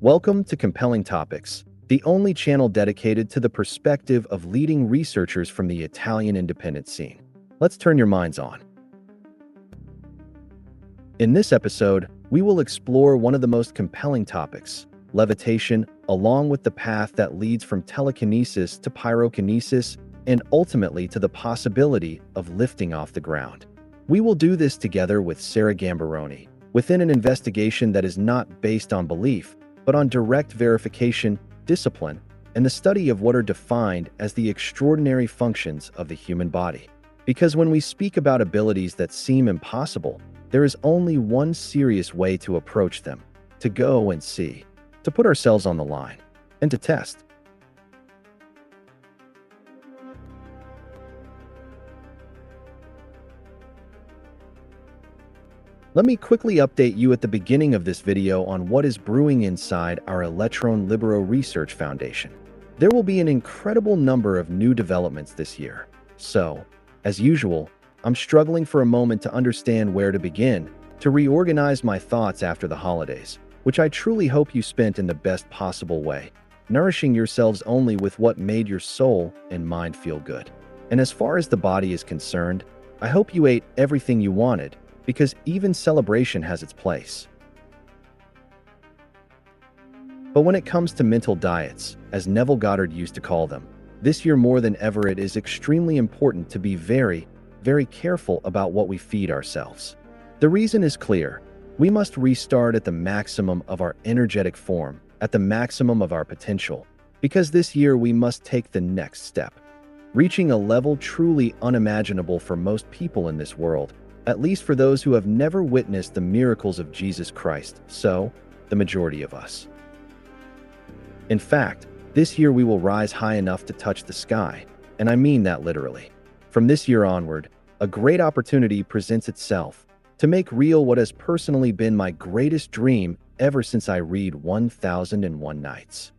Welcome to Compelling Topics, the only channel dedicated to the perspective of leading researchers from the Italian independent scene. Let's turn your minds on. In this episode, we will explore one of the most compelling topics, levitation, along with the path that leads from telekinesis to pyrokinesis and ultimately to the possibility of lifting off the ground. We will do this together with Sara Gamberoni, within an investigation that is not based on belief, but on direct verification, discipline, and the study of what are defined as the extraordinary functions of the human body. Because when we speak about abilities that seem impossible, there is only one serious way to approach them: to go and see, to put ourselves on the line, and to test. Let me quickly update you at the beginning of this video on what is brewing inside our Electron Libero Research Foundation. There will be an incredible number of new developments this year. So, as usual, I'm struggling for a moment to understand where to begin, to reorganize my thoughts after the holidays, which I truly hope you spent in the best possible way, nourishing yourselves only with what made your soul and mind feel good. And as far as the body is concerned, I hope you ate everything you wanted, because even celebration has its place. But when it comes to mental diets, as Neville Goddard used to call them, this year more than ever it is extremely important to be very, very careful about what we feed ourselves. The reason is clear. We must restart at the maximum of our energetic form, at the maximum of our potential, because this year we must take the next step, reaching a level truly unimaginable for most people in this world, at least for those who have never witnessed the miracles of Jesus Christ, so the majority of us. In fact, this year we will rise high enough to touch the sky, and I mean that literally. From this year onward, a great opportunity presents itself to make real what has personally been my greatest dream ever since I read 1001 Nights.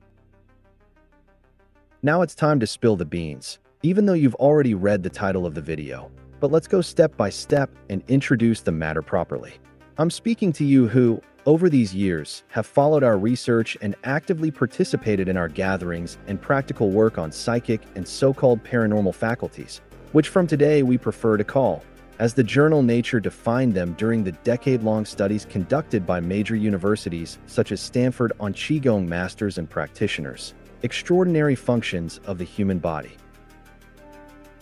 Now it's time to spill the beans, even though you've already read the title of the video. But let's go step by step and introduce the matter properly. I'm speaking to you who, over these years, have followed our research and actively participated in our gatherings and practical work on psychic and so-called paranormal faculties, which from today we prefer to call, as the journal Nature defined them during the decade-long studies conducted by major universities such as Stanford on Qigong masters and practitioners, extraordinary functions of the human body.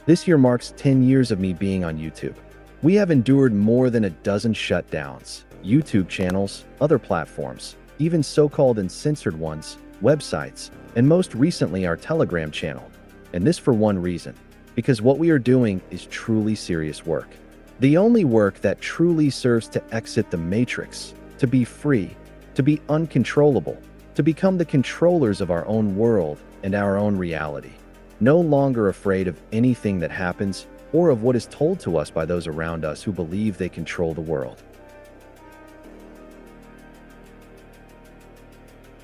This year marks 10 years of me being on YouTube. We have endured more than a dozen shutdowns, YouTube channels, other platforms, even so-called uncensored ones, websites, and most recently our Telegram channel. And this for one reason, because what we are doing is truly serious work. The only work that truly serves to exit the matrix, to be free, to be uncontrollable, to become the controllers of our own world and our own reality. No longer afraid of anything that happens or of what is told to us by those around us who believe they control the world.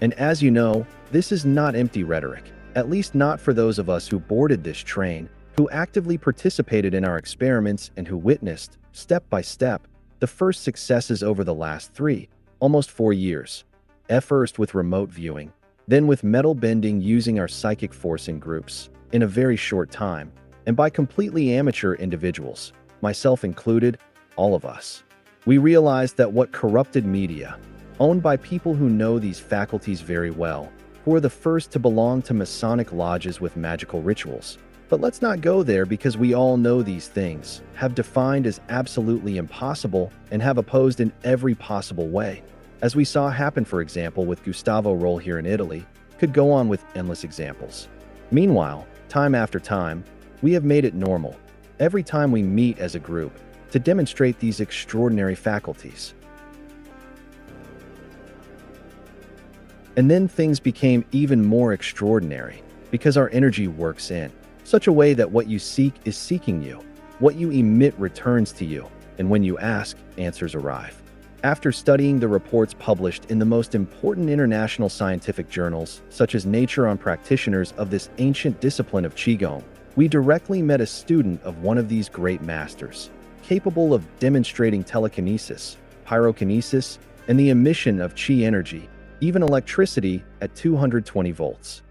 And as you know, this is not empty rhetoric, at least not for those of us who boarded this train, who actively participated in our experiments and who witnessed, step by step, the first successes over the last 3, almost 4 years. First with remote viewing, then with metal bending using our psychic force in groups, in a very short time, and by completely amateur individuals, myself included, all of us. We realized that what corrupted media, owned by people who know these faculties very well, who are the first to belong to Masonic lodges with magical rituals. But let's not go there because we all know these things, have defined as absolutely impossible and have opposed in every possible way. As we saw happen, for example, with Gustavo Roll here in Italy, could go on with endless examples. Meanwhile, time after time, we have made it normal, every time we meet as a group, to demonstrate these extraordinary faculties. And then things became even more extraordinary, because our energy works in such a way that what you seek is seeking you, what you emit returns to you, and when you ask, answers arrive. After studying the reports published in the most important international scientific journals, such as Nature on practitioners of this ancient discipline of Qigong, we directly met a student of one of these great masters, capable of demonstrating telekinesis, pyrokinesis, and the emission of Qi energy, even electricity at 220 volts.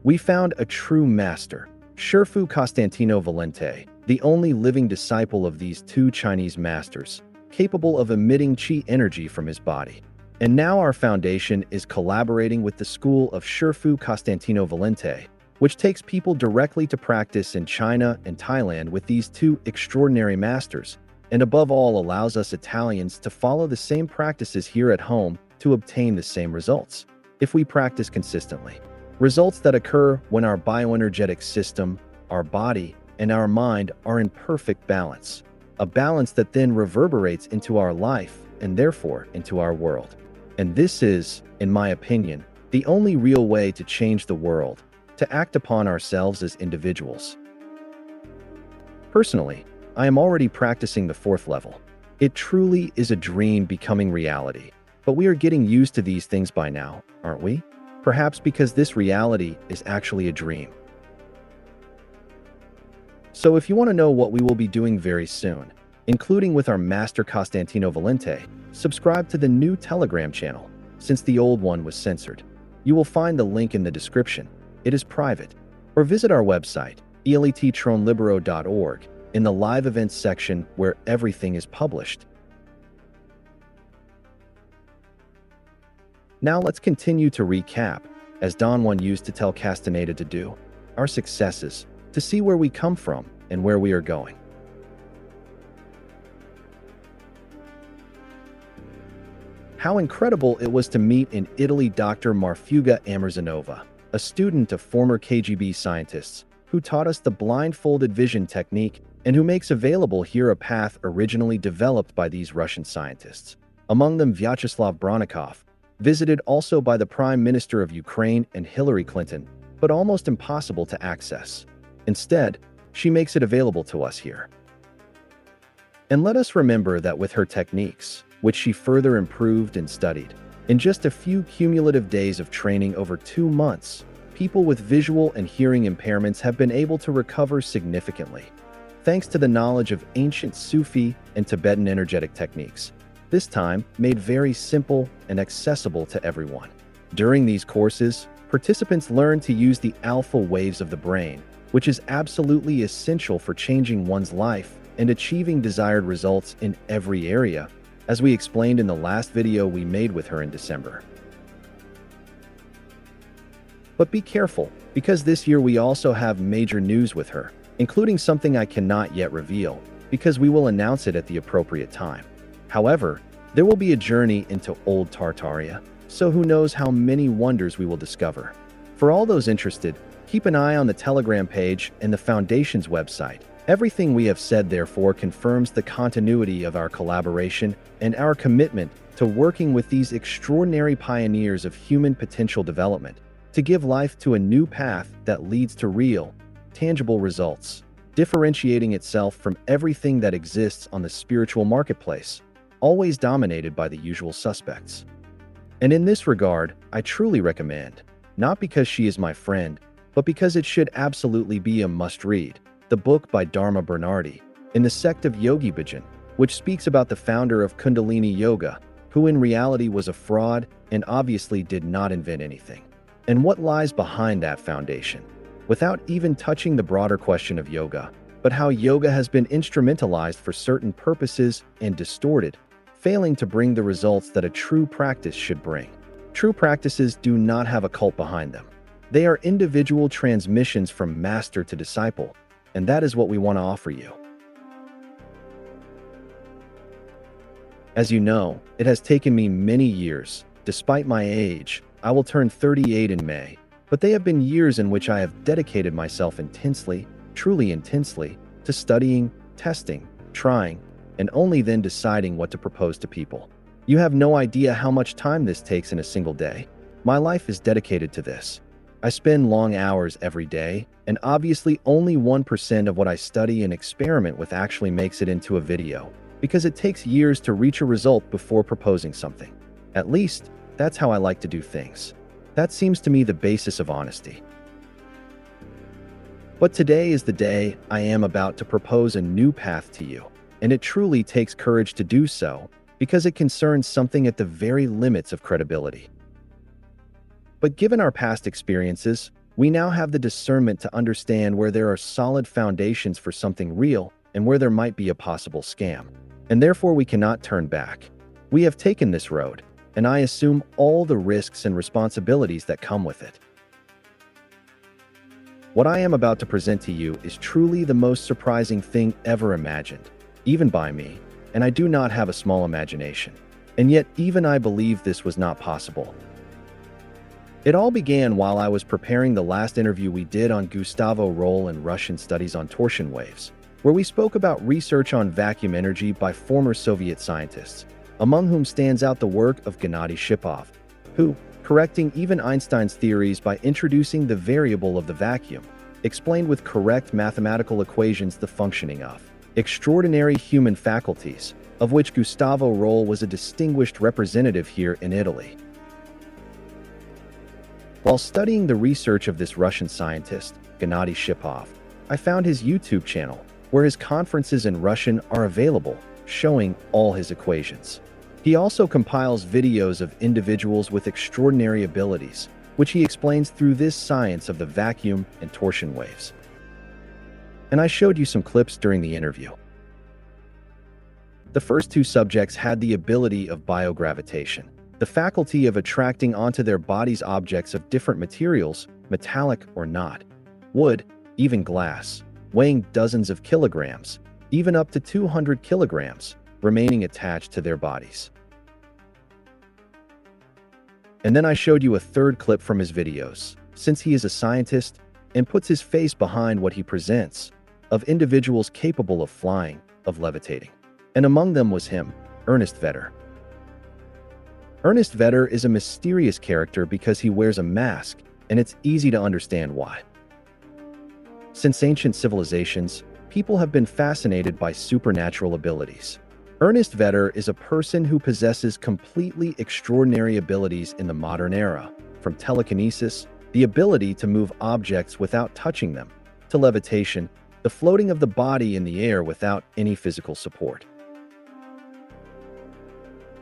We found a true master, Shifu Costantino Valente, the only living disciple of these two Chinese masters, capable of emitting qi energy from his body. And now our foundation is collaborating with the school of Shifu Costantino Valente, which takes people directly to practice in China and Thailand with these two extraordinary masters, and above all allows us Italians to follow the same practices here at home to obtain the same results, if we practice consistently. Results that occur when our bioenergetic system, our body, and our mind are in perfect balance. A balance that then reverberates into our life and therefore into our world. And this is, in my opinion, the only real way to change the world, to act upon ourselves as individuals. Personally, I am already practicing the 4th level. It truly is a dream becoming reality, but we are getting used to these things by now, aren't we? Perhaps because this reality is actually a dream. So if you want to know what we will be doing very soon, including with our master Costantino Valente, subscribe to the new Telegram channel, since the old one was censored. You will find the link in the description. It is private. Or visit our website, elttronlibero.org, in the live events section where everything is published. Now let's continue to recap, as Don Juan used to tell Castaneda to do, our successes, to see where we come from and where we are going. How incredible it was to meet in Italy Dr. Marfuga Amerzanova, a student of former KGB scientists, who taught us the blindfolded vision technique and who makes available here a path originally developed by these Russian scientists. Among them Vyacheslav Bronikov, visited also by the Prime Minister of Ukraine and Hillary Clinton, but almost impossible to access. Instead, she makes it available to us here. And let us remember that with her techniques, which she further improved and studied, in just a few cumulative days of training over 2 months, people with visual and hearing impairments have been able to recover significantly, thanks to the knowledge of ancient Sufi and Tibetan energetic techniques, this time made very simple and accessible to everyone. During these courses, participants learn to use the alpha waves of the brain, which is absolutely essential for changing one's life and achieving desired results in every area, as we explained in the last video we made with her in December. But be careful, because this year we also have major news with her, including something I cannot yet reveal, because we will announce it at the appropriate time. However, there will be a journey into old Tartaria, so who knows how many wonders we will discover. For all those interested, keep an eye on the Telegram page and the Foundation's website. Everything we have said therefore confirms the continuity of our collaboration and our commitment to working with these extraordinary pioneers of human potential development to give life to a new path that leads to real, tangible results, differentiating itself from everything that exists on the spiritual marketplace, always dominated by the usual suspects. And in this regard, I truly recommend, not because she is my friend, but because it should absolutely be a must-read, the book by Dharma Bernardi, in the sect of Yogi Bhajan, which speaks about the founder of Kundalini Yoga, who in reality was a fraud and obviously did not invent anything, and what lies behind that foundation, without even touching the broader question of yoga, but how yoga has been instrumentalized for certain purposes and distorted, failing to bring the results that a true practice should bring. True practices do not have a cult behind them. They are individual transmissions from master to disciple, and that is what we want to offer you. As you know, it has taken me many years. Despite my age, I will turn 38 in May, but they have been years in which I have dedicated myself intensely, truly intensely, to studying, testing, trying, and only then deciding what to propose to people. You have no idea how much time this takes in a single day. My life is dedicated to this. I spend long hours every day, and obviously only 1% of what I study and experiment with actually makes it into a video, because it takes years to reach a result before proposing something. At least, that's how I like to do things. That seems to me the basis of honesty. But today is the day I am about to propose a new path to you, and it truly takes courage to do so, because it concerns something at the very limits of credibility. But given our past experiences, we now have the discernment to understand where there are solid foundations for something real and where there might be a possible scam. And therefore we cannot turn back. We have taken this road, and I assume all the risks and responsibilities that come with it. What I am about to present to you is truly the most surprising thing ever imagined, even by me, and I do not have a small imagination. And yet even I believe this was not possible. It all began while I was preparing the last interview we did on Gustavo Roll and Russian studies on torsion waves, where we spoke about research on vacuum energy by former Soviet scientists, among whom stands out the work of Gennady Shipov, who, correcting even Einstein's theories by introducing the variable of the vacuum, explained with correct mathematical equations the functioning of extraordinary human faculties, of which Gustavo Roll was a distinguished representative here in Italy. While studying the research of this Russian scientist, Gennady Shipov, I found his YouTube channel, where his conferences in Russian are available, showing all his equations. He also compiles videos of individuals with extraordinary abilities, which he explains through this science of the vacuum and torsion waves. And I showed you some clips during the interview. The first two subjects had the ability of biogravitation, the faculty of attracting onto their bodies objects of different materials, metallic or not, wood, even glass, weighing dozens of kilograms, even up to 200 kilograms, remaining attached to their bodies. And then I showed you a third clip from his videos, since he is a scientist and puts his face behind what he presents, of individuals capable of flying, of levitating. And among them was him, Ernest Vetter. Ernest Vetter is a mysterious character because he wears a mask, and it's easy to understand why. Since ancient civilizations, people have been fascinated by supernatural abilities. Ernest Vetter is a person who possesses completely extraordinary abilities in the modern era, from telekinesis, the ability to move objects without touching them, to levitation, the floating of the body in the air without any physical support.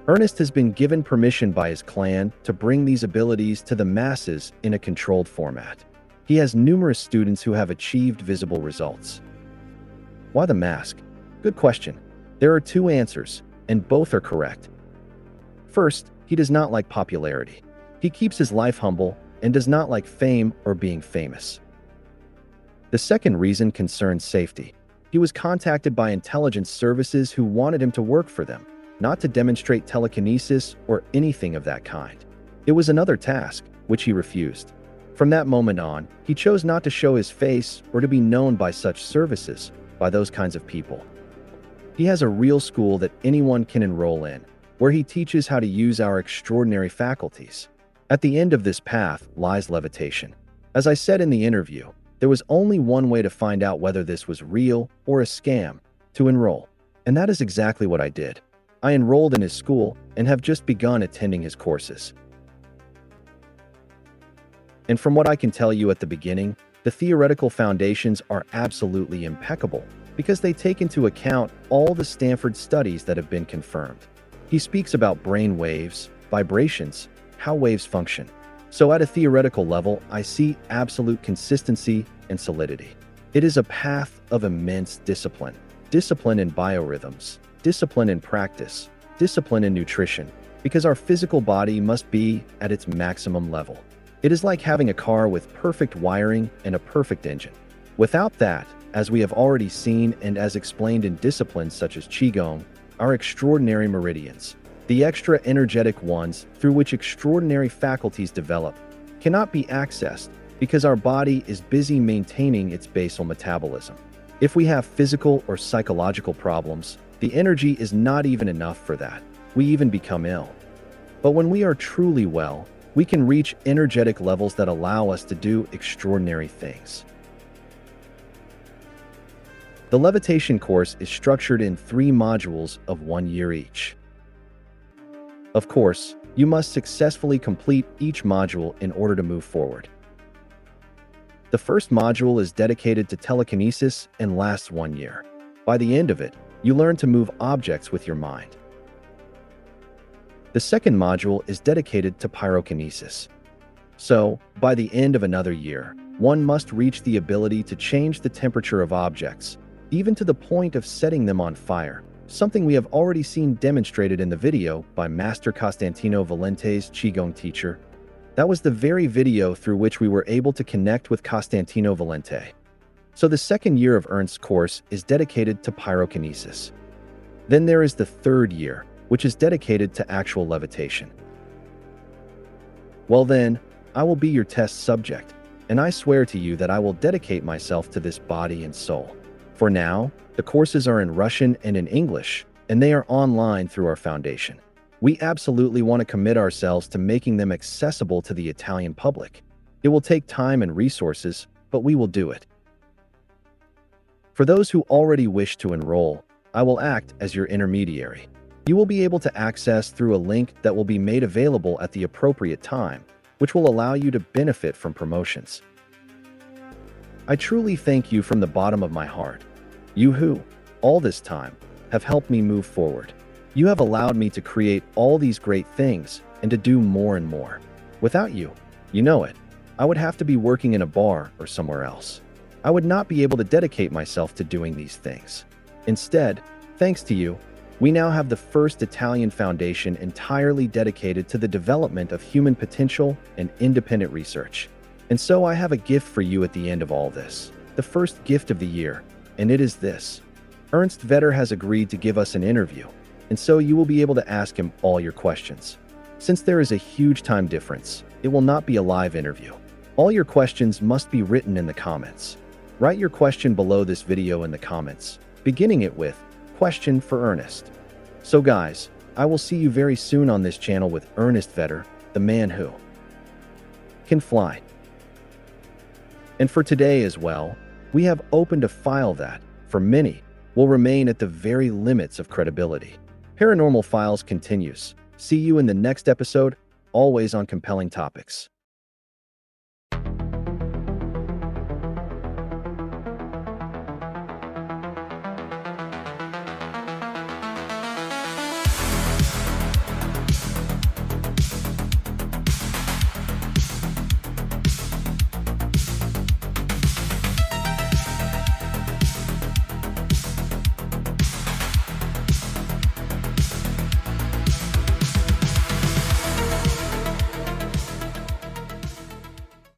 Ernest has been given permission by his clan to bring these abilities to the masses in a controlled format. He has numerous students who have achieved visible results. Why the mask? Good question. There are two answers, and both are correct. First, he does not like popularity. He keeps his life humble and does not like fame or being famous. The second reason concerns safety. He was contacted by intelligence services who wanted him to work for them, not to demonstrate telekinesis or anything of that kind. It was another task, which he refused. From that moment on, he chose not to show his face or to be known by such services, by those kinds of people. He has a real school that anyone can enroll in, where he teaches how to use our extraordinary faculties. At the end of this path lies levitation. As I said in the interview, there was only one way to find out whether this was real or a scam: to enroll. And that is exactly what I did. I enrolled in his school and have just begun attending his courses. And from what I can tell you at the beginning, the theoretical foundations are absolutely impeccable because they take into account all the Stanford studies that have been confirmed. He speaks about brain waves, vibrations, how waves function. So at a theoretical level, I see absolute consistency and solidity. It is a path of immense discipline. Discipline in biorhythms, discipline in practice, discipline in nutrition, because our physical body must be at its maximum level. It is like having a car with perfect wiring and a perfect engine. Without that, as we have already seen and as explained in disciplines such as Qigong, our extraordinary meridians, the extra energetic ones through which extraordinary faculties develop, cannot be accessed because our body is busy maintaining its basal metabolism. If we have physical or psychological problems, the energy is not even enough for that. We even become ill. But when we are truly well, we can reach energetic levels that allow us to do extraordinary things. The levitation course is structured in 3 modules of 1 year each. Of course, you must successfully complete each module in order to move forward. The first module is dedicated to telekinesis and lasts 1 year. By the end of it, you learn to move objects with your mind. The second module is dedicated to pyrokinesis. So, by the end of another year, one must reach the ability to change the temperature of objects, even to the point of setting them on fire, something we have already seen demonstrated in the video by Master Costantino Valente's Qigong teacher. That was the very video through which we were able to connect with Costantino Valente. So the second year of Ernst's course is dedicated to pyrokinesis. Then there is the third year, which is dedicated to actual levitation. Well then, I will be your test subject, and I swear to you that I will dedicate myself to this body and soul. For now, the courses are in Russian and in English, and they are online through our foundation. We absolutely want to commit ourselves to making them accessible to the Italian public. It will take time and resources, but we will do it. For those who already wish to enroll, I will act as your intermediary. You will be able to access through a link that will be made available at the appropriate time, which will allow you to benefit from promotions. I truly thank you from the bottom of my heart. You who, all this time, have helped me move forward. You have allowed me to create all these great things and to do more and more. Without you, you know it, I would have to be working in a bar or somewhere else. I would not be able to dedicate myself to doing these things. Instead, thanks to you, we now have the first Italian foundation entirely dedicated to the development of human potential and independent research. And so I have a gift for you at the end of all this, the first gift of the year, and it is this. Ernest Vetter has agreed to give us an interview, and so you will be able to ask him all your questions. Since there is a huge time difference, it will not be a live interview. All your questions must be written in the comments. Write your question below this video in the comments, beginning it with, "Question for Ernest." So guys, I will see you very soon on this channel with Ernest Vetter, the man who can fly. And for today as well, we have opened a file that, for many, will remain at the very limits of credibility. Paranormal Files continues. See you in the next episode, always on Compelling Topics.